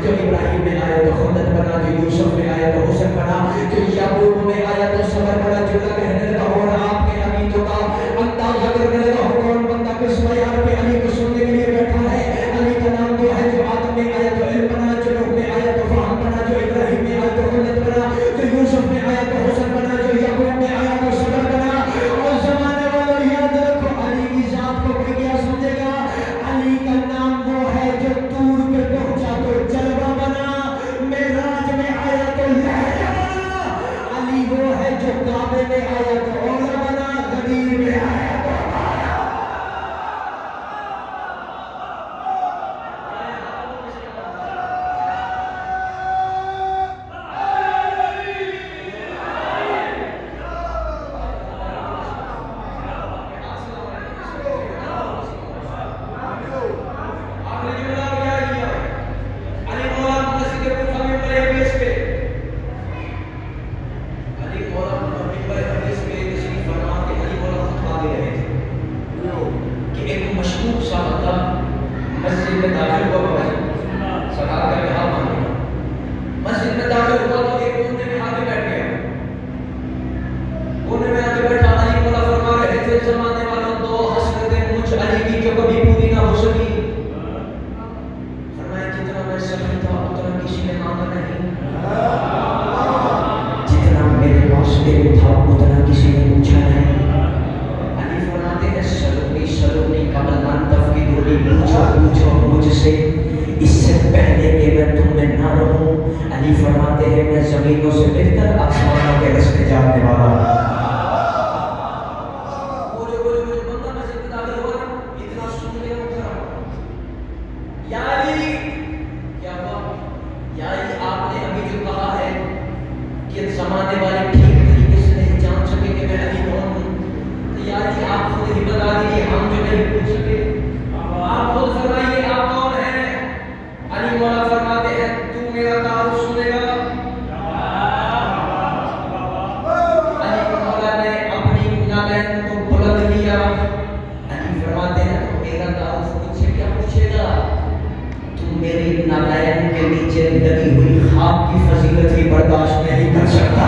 جو ابراہیم میں آیا تو خلد بنا، جو یوسف میں آیا تو حسن بنا، جو یعقوب میں آیا تو صبر جو کعبے میں آیا تو اولا بنا، غدیر میں آیا تو ہمارا۔ اس سے پہلے کہ میں تم میں نہ رہوں، علی فرماتے ہیں میں زمینوں سے بہتر آسمانوں کے رستے جاننے والا ہوں۔ یا علی کیا ہوا؟ یا علی آپ نے ابھی جو کہا ہے کہ زمانے والے ٹھیک طریقے سے نہیں جان سکے کہ میں علی کون ہوں، تو یا علی آپ خود ہی بتا دیجیے، ہم جو نہیں پوچھ سکے آپ خود فرمائیے آپ کون ہیں؟ علی مولا فرماتے ہیں تو میرا تعارف سنے گا۔ علی مولا نے اپنی نالین کو بلند کیا، علی فرماتے ہیں تو میرا تعارف مجھ سے کیا پوچھے گا؟ تم میری نالین کے نیچے لگی ہوئی خاک کی فضیلت ہی برداشت نہیں کر سکتا۔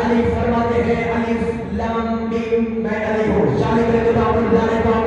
علی فرماتے ہیں الف لام میم میں علی ہوں، ذالک الکتاب لا ریب